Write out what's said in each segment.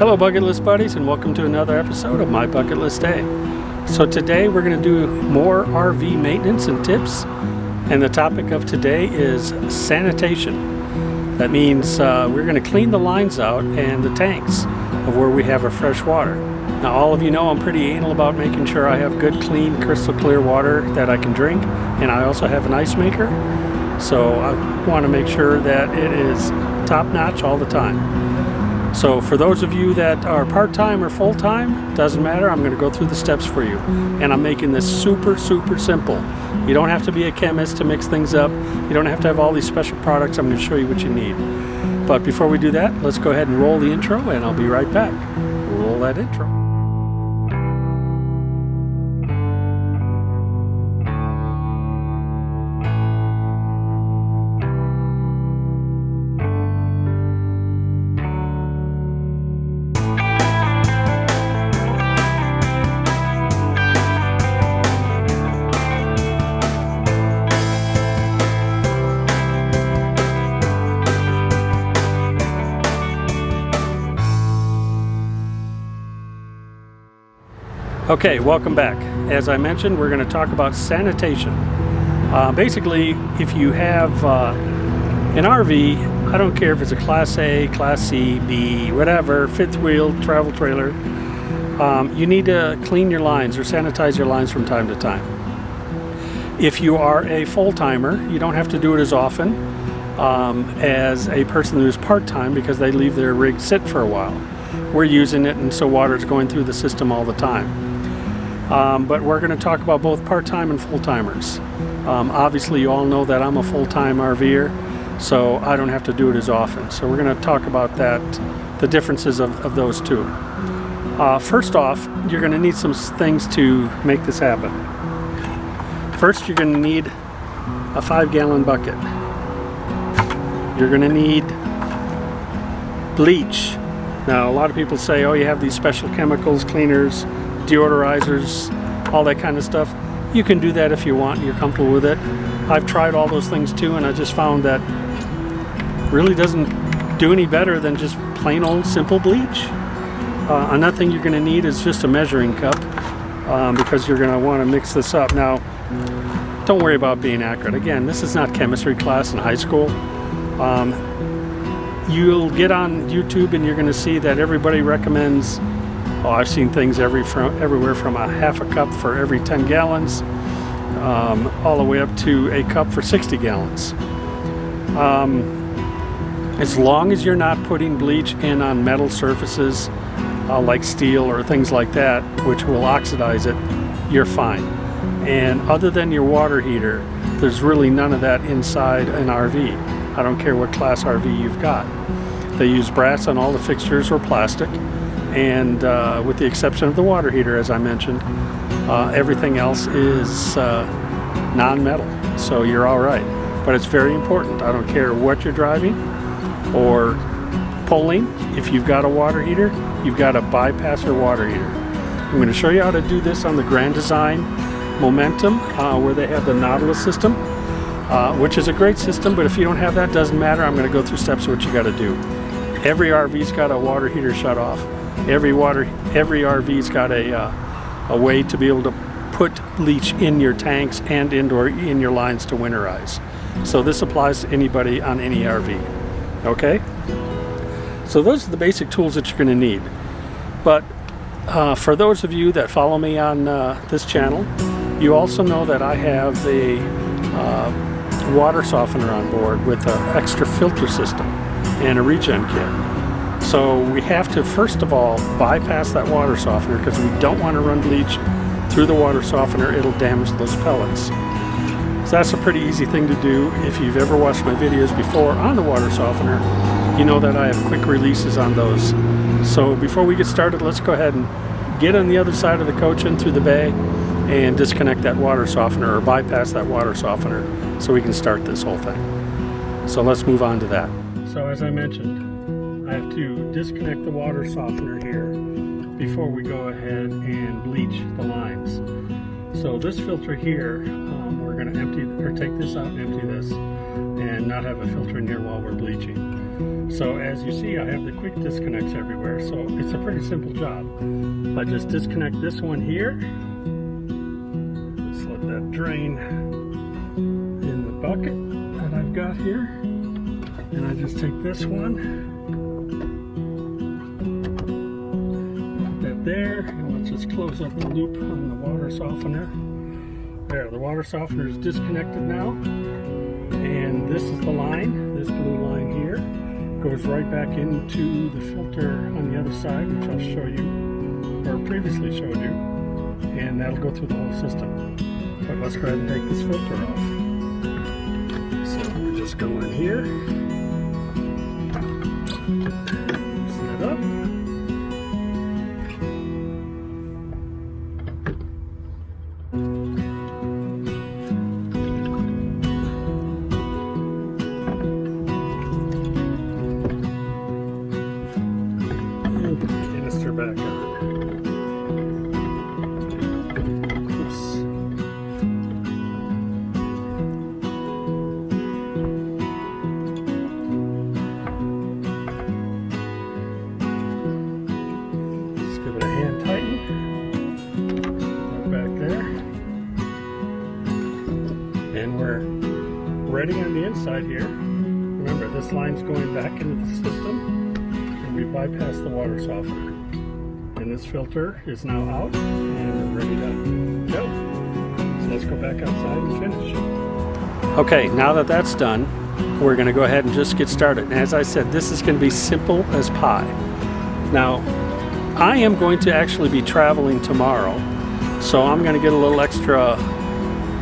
Hello bucket list buddies, and welcome to another episode of My Bucket List Day. So today we're going to do more RV maintenance and tips, and the topic of today is sanitation. That means we're going to clean the lines out and the tanks of where we have our fresh water. Now all of you know I'm pretty anal about making sure I have good, clean, crystal clear water that I can drink, and I also have an ice maker. So I want to make sure that it is top notch all the time. So for those of you that are part-time or full-time, doesn't matter, I'm going to go through the steps for you. And I'm making this super simple. You don't have to be a chemist to mix things up. You don't have to have all these special products. I'm going to show you what you need. But before we do that, let's go ahead and roll the intro, and I'll be right back. Roll that intro. Okay, welcome back. As I mentioned, we're going to talk about sanitation. Basically, if you have an RV, I don't care if it's a Class A, Class C, B, whatever, fifth wheel, travel trailer, you need to clean your lines or sanitize your lines from time to time. If you are a full-timer, you don't have to do it as often as a person who's part-time because they leave their rig sit for a while. We're using it, and so water's going through the system all the time. But we're going to talk about both part-time and full-timers. Obviously, you all know that I'm a full-time RVer, so I don't have to do it as often. So we're going to talk about that, the differences of those two. First off, you're going to need some things to make this happen. First, you're going to need a 5-gallon bucket. You're going to need bleach. Now, a lot of people say, oh, you have these special chemicals, cleaners, deodorizers, all that kind of stuff. You can do that if you want and you're comfortable with it. I've tried all those things too, and I just found that really doesn't do any better than just plain old simple bleach. Another thing you're going to need is just a measuring cup because you're going to want to mix this up. Now, don't worry about being accurate. Again, this is not chemistry class in high school. You'll get on YouTube and you're going to see that everybody recommends, I've seen things everywhere from a half a cup for every 10 gallons all the way up to a cup for 60 gallons. As long as you're not putting bleach in on metal surfaces like steel or things like that, which will oxidize it, you're fine. And other than your water heater, there's really none of that inside an RV. I don't care what class RV you've got. They use brass on all the fixtures or plastic, and with the exception of the water heater, as I mentioned, everything else is non-metal, so you're all right. But it's very important. I don't care what you're driving or pulling. If you've got a water heater, you've got to bypass your water heater. I'm going to show you how to do this on the Grand Design Momentum, where they have the Nautilus system. Which is a great system, but if you don't have that, doesn't matter. I'm going to go through steps of what you got to do. Every RV's got a water heater shut off. Every RV's got a way to be able to put bleach in your tanks and in your lines to winterize. So this applies to anybody on any RV. Okay? So those are the basic tools that you're going to need. But for those of you that follow me on this channel, you also know that I have a water softener on board with an extra filter system and a regen kit. So we have to first of all bypass that water softener because we don't want to run bleach through the water softener. It'll damage those pellets. So that's a pretty easy thing to do. If you've ever watched my videos before on the water softener, you know that I have quick releases on those. So before we get started, let's go ahead and get on the other side of the coach in through the bay and disconnect that water softener or bypass that water softener so we can start this whole thing. So let's move on to that. So as I mentioned, I have to disconnect the water softener here before we go ahead and bleach the lines. So this filter here, we're going to empty or take this out and empty this. and not have a filter in here while we're bleaching. So as you see, I have the quick disconnects everywhere, so it's a pretty simple job. I just disconnect this one here, just let that drain in the bucket that I've got here, and I just take this one, put that there, and let's just close up the loop on the water softener. There, the water softener is disconnected now, and this is the line, this blue line here, goes right back into the filter on the other side, which I'll show you, or previously showed you, and that'll go through the whole system. But let's go ahead and take this filter off. So we just go in here, loosen it up. Canister back on. Oops. Just give it a hand tighten. Right back there. And we're ready on the inside here. Remember, this line's going back into the system. We bypass the water softener, and this filter is now out and ready to go. So let's go back outside and finish. Okay, now that that's done, we're going to go ahead and just get started. And as I said, this is going to be simple as pie. Now, I am going to actually be traveling tomorrow, so I'm going to get a little extra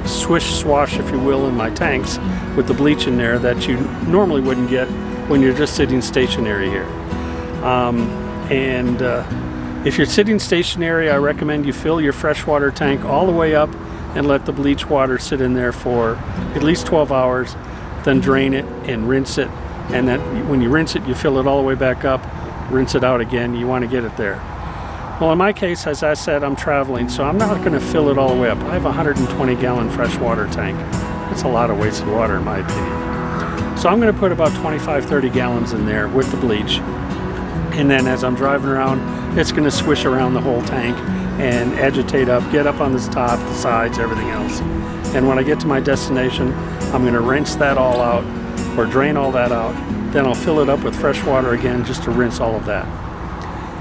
swish swash, if you will, in my tanks with the bleach in there that you normally wouldn't get when you're just sitting stationary here. If you're sitting stationary, I recommend you fill your freshwater tank all the way up and let the bleach water sit in there for at least 12 hours, then drain it and rinse it, and then when you rinse it, you fill it all the way back up, rinse it out again. You want to get it there. Well, in my case, as I said, I'm traveling, so I'm not going to fill it all the way up. I have a 120-gallon freshwater tank. That's a lot of wasted water in my opinion. So I'm going to put about 25-30 gallons in there with the bleach. And then as I'm driving around, it's going to swish around the whole tank and agitate up, get up on this top, the sides, everything else. And when I get to my destination, I'm going to rinse that all out, or drain all that out. Then I'll fill it up with fresh water again just to rinse all of that.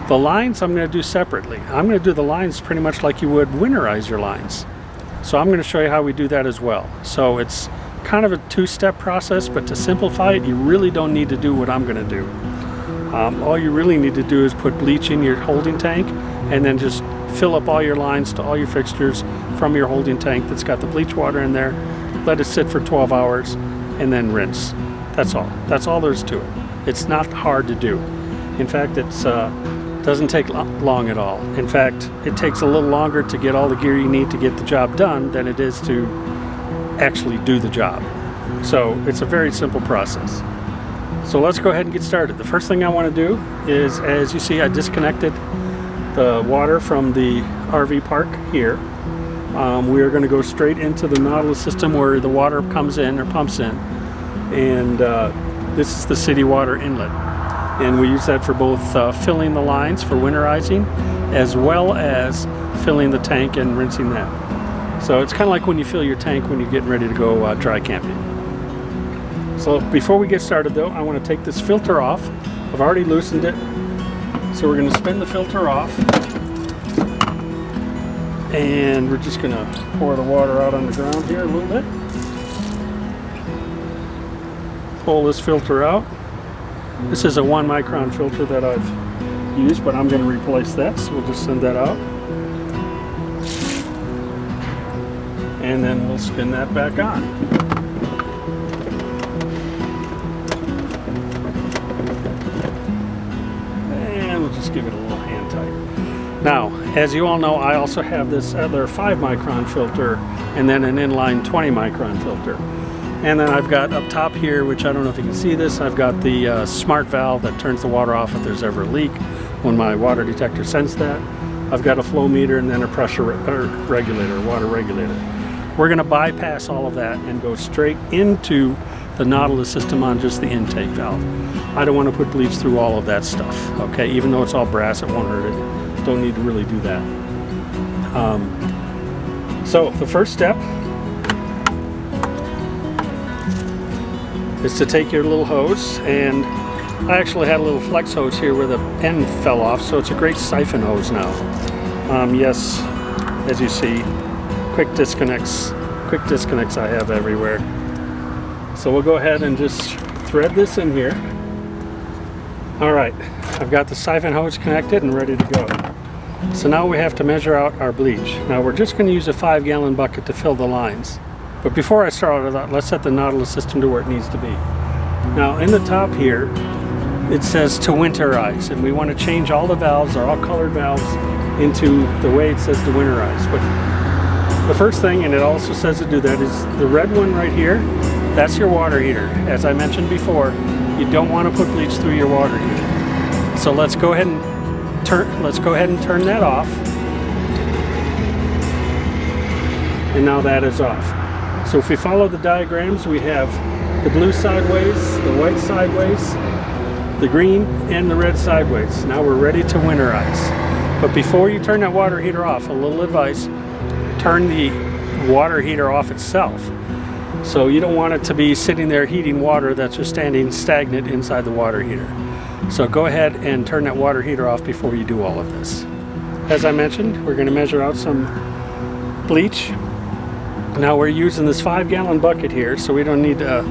The lines I'm going to do separately. I'm going to do the lines pretty much like you would winterize your lines. So I'm going to show you how we do that as well. So it's kind of a two-step process, but to simplify it, you really don't need to do what I'm going to do. All you really need to do is put bleach in your holding tank and then just fill up all your lines to all your fixtures from your holding tank that's got the bleach water in there. Let it sit for 12 hours and then rinse. That's all. That's all there is to it. It's not hard to do. In fact, it doesn't take long at all. In fact, it takes a little longer to get all the gear you need to get the job done than it is to actually do the job. So it's a very simple process. So let's go ahead and get started. The first thing I want to do is, as you see, I disconnected the water from the RV park here. We are going to go straight into the Nautilus system where the water comes in or pumps in. And this is the city water inlet. And we use that for both filling the lines for winterizing as well as filling the tank and rinsing that. So it's kind of like when you fill your tank when you're getting ready to go dry camping. So before we get started though, I want to take this filter off. I've already loosened it. So we're going to spin the filter off. And we're just going to pour the water out on the ground here a little bit. Pull this filter out. This is a 1 micron filter that I've used, but I'm going to replace that. So we'll just send that out. And then we'll spin that back on. Just give it a little hand tight. Now, as you all know, I also have this other 5 micron filter and then an inline 20 micron filter. And then I've got up top here, which I don't know if you can see this, I've got the smart valve that turns the water off if there's ever a leak when my water detector sends that. I've got a flow meter and then a pressure regulator, water regulator. We're going to bypass all of that and go straight into the Nautilus system on just the intake valve. I don't want to put bleach through all of that stuff, okay? Even though it's all brass, it won't hurt it. Don't need to really do that. So the first step is to take your little hose, and I actually had a little flex hose here where the end fell off, so it's a great siphon hose now. Yes, as you see, quick disconnects I have everywhere. So we'll go ahead and just thread this in here. All right, I've got the siphon hose connected and ready to go. So now we have to measure out our bleach. Now we're just going to use a 5-gallon bucket to fill the lines. But before I start with that, let's set the Nautilus system to where it needs to be. Now in the top here, it says to winterize, and we want to change all the valves, they're all colored valves, into the way it says to winterize. But the first thing, and it also says to do that, is the red one right here, that's your water heater. As I mentioned before, you don't want to put bleach through your water heater. So let's go ahead and turn that off. And now that is off. So if we follow the diagrams, we have the blue sideways, the white sideways, the green, and the red sideways. Now we're ready to winterize. But before you turn that water heater off, a little advice, turn the water heater off itself. So you don't want it to be sitting there heating water that's just standing stagnant inside the water heater. So go ahead and turn that water heater off before you do all of this. As I mentioned, we're going to measure out some bleach. Now we're using this 5-gallon bucket here, so we don't need to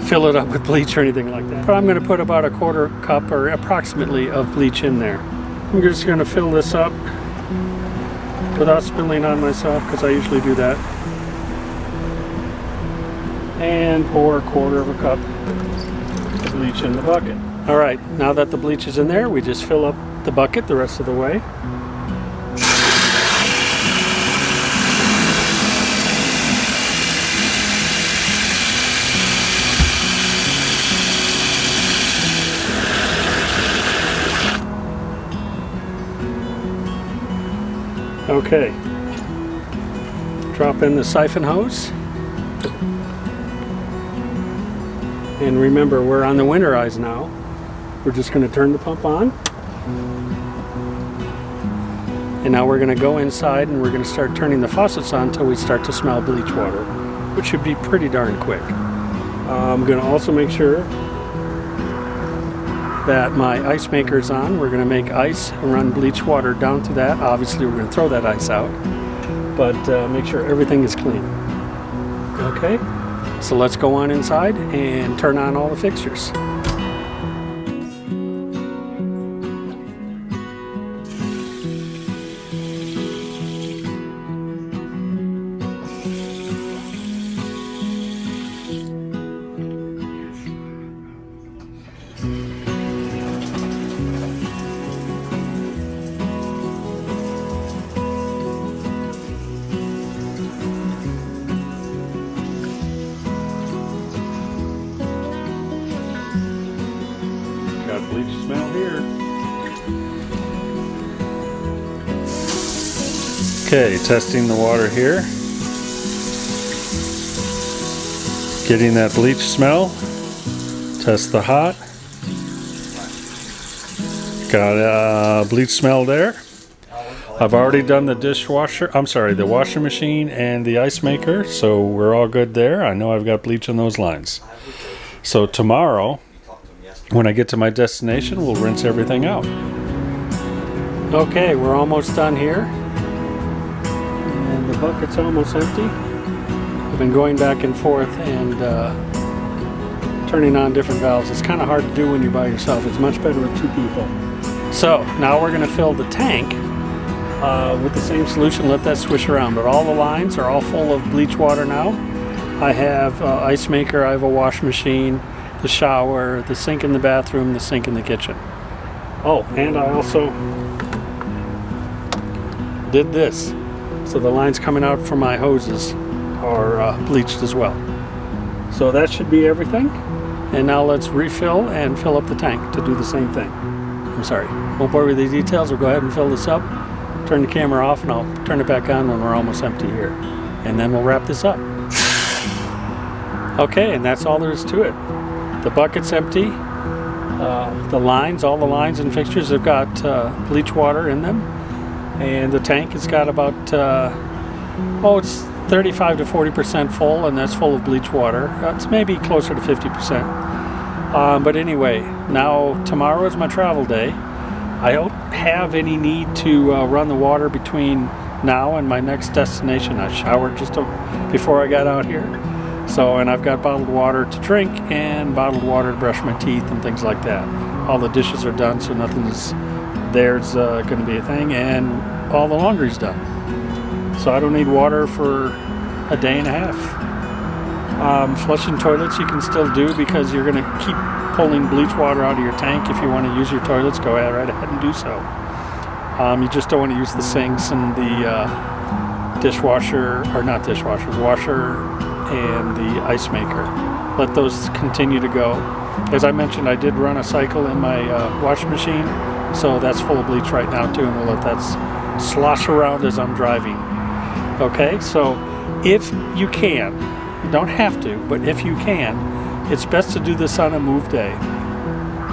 fill it up with bleach or anything like that. But I'm going to put about a 1/4 cup or approximately of bleach in there. I'm just going to fill this up without spilling on myself, because I usually do that. And pour a 1/4 cup of bleach in the bucket. All right, now that the bleach is in there, we just fill up the bucket the rest of the way. Okay, drop in the siphon hose. And remember, we're on the winterize now. We're just going to turn the pump on. And now we're going to go inside and we're going to start turning the faucets on until we start to smell bleach water, which should be pretty darn quick. I'm going to also make sure that my ice maker is on. We're going to make ice and run bleach water down through that. Obviously we're going to throw that ice out, but make sure everything is clean. Okay, so let's go on inside and turn on all the fixtures. Got bleach smell here. Okay, testing the water here. Getting that bleach smell. Test the hot. Got a bleach smell there. I've already done the the washing machine and the ice maker, so we're all good there. I know I've got bleach in those lines. So tomorrow, when I get to my destination, we'll rinse everything out. Okay, we're almost done here. And the bucket's almost empty. I've been going back and forth and turning on different valves. It's kind of hard to do when you're by yourself. It's much better with two people. So now we're going to fill the tank with the same solution. Let that swish around. But all the lines are all full of bleach water now. I have ice maker, I have a wash machine, the shower, the sink in the bathroom, the sink in the kitchen. Oh, and I also did this. So the lines coming out from my hoses are bleached as well. So that should be everything. And now let's refill and fill up the tank to do the same thing. I'm sorry, won't bore you with the details. We'll go ahead and fill this up, turn the camera off, and I'll turn it back on when we're almost empty here. And then we'll wrap this up. Okay, and that's all there is to it. The bucket's empty. The lines, all the lines and fixtures have got bleach water in them, and the tank has got about it's 35 to 40% full, and that's full of bleach water. It's maybe closer to 50%. But anyway, now tomorrow is my travel day. I don't have any need to run the water between now and my next destination. I showered just before I got out here. So, and I've got bottled water to drink and bottled water to brush my teeth and things like that. All the dishes are done, so nothing's there's going to be a thing, and all the laundry's done. So I don't need water for a day and a half. Flushing toilets you can still do because you're going to keep pulling bleach water out of your tank. If you want to use your toilets, go right ahead and do so. You just don't want to use the sinks and the dishwasher, or not dishwasher, washer and the ice maker. Let those continue to go. As I mentioned, I did run a cycle in my washing machine, so that's full of bleach right now too, and we'll let that slosh around as I'm driving. Okay, so if you can, you don't have to, but if you can, it's best to do this on a move day,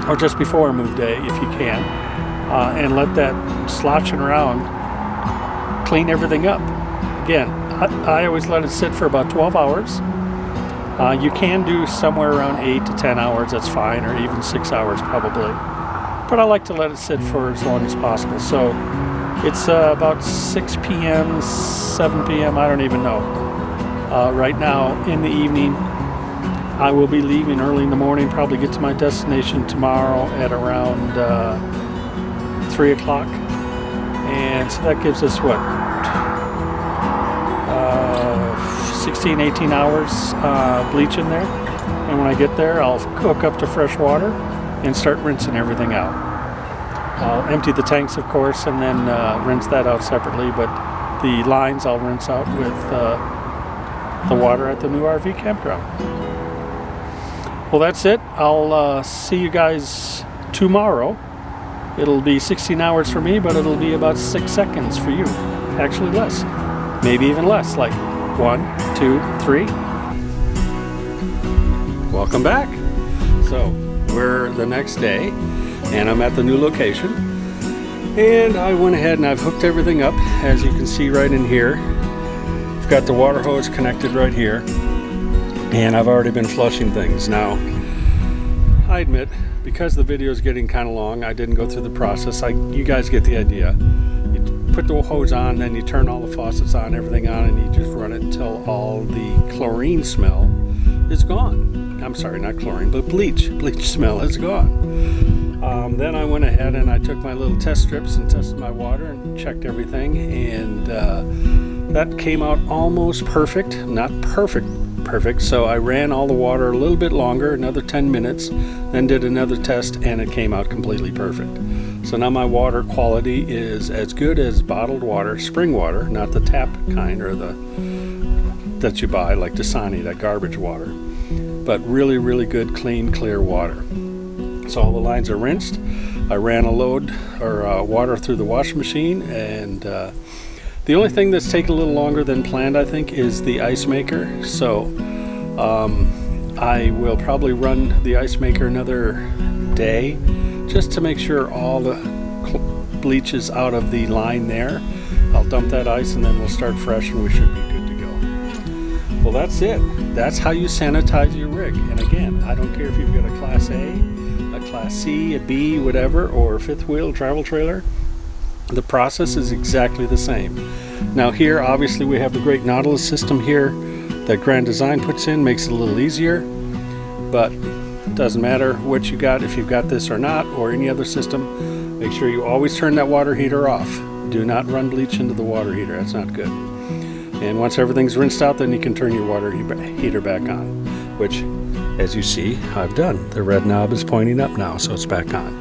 or just before a move day if you can, and let that sloshing around clean everything up. Again, I always let it sit for about 12 hours. You can do somewhere around 8 to 10 hours, that's fine, or even 6 hours probably. But I like to let it sit for as long as possible. So it's about 6 p.m., 7 p.m., I don't even know. Right now in the evening, I will be leaving early in the morning, probably get to my destination tomorrow at around 3 o'clock. And so that gives us what? 16, 18 hours bleach in there. And when I get there, I'll hook up to fresh water and start rinsing everything out. I'll empty the tanks, of course, and then rinse that out separately, but the lines I'll rinse out with the water at the new RV campground. Well, that's it. I'll see you guys tomorrow. It'll be 16 hours for me, but it'll be about 6 seconds for you. Actually less. Maybe even less, like 1, 2, 3. Welcome back. So we're the next day, and I'm at the new location. And I went ahead and I've hooked everything up, as you can see right in here. I've got the water hose connected right here, and I've already been flushing things. Now, I admit, because the video is getting kind of long, I didn't go through the process. You guys get the idea. Put the hose on, then you turn all the faucets on, everything on, and you just run it until all the chlorine smell is gone. I'm sorry, not chlorine, but bleach smell is gone. Then I went ahead and I took my little test strips and tested my water and checked everything, and that came out almost perfect. Not perfect, so I ran all the water a little bit longer, another 10 minutes, then did another test, and it came out completely perfect. So now my water quality is as good as bottled water, spring water, not the tap kind or that you buy like Dasani, that garbage water, but really, really good, clean, clear water. So all the lines are rinsed. I ran a load or water through the washing machine, and the only thing that's taken a little longer than planned, I think, is the ice maker. So I will probably run the ice maker another day, just to make sure all the bleach is out of the line there. I'll dump that ice and then we'll start fresh and we should be good to go. Well, that's it. That's how you sanitize your rig. And again, I don't care if you've got a Class A, a Class C, a B, whatever, or a fifth wheel travel trailer. The process is exactly the same. Now here, obviously, we have the great Nautilus system here that Grand Design puts in, makes it a little easier, but doesn't matter what you got, if you've got this or not, or any other system. Make sure you always turn that water heater off. Do not run bleach into the water heater. That's not good. And once everyth's rinsed out, then you can turn your water heater back on, which, as you see, I've done. The red knob is pointing up now, so it's back on.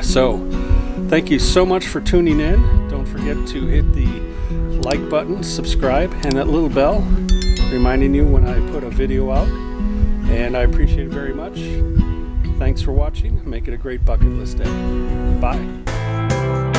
So, thank you so much for tuning in. Don't forget to hit the like button, subscribe, and that little bell, reminding you when I put a video out. And I appreciate it very much. Thanks for watching. Make it a great bucket list day. Bye.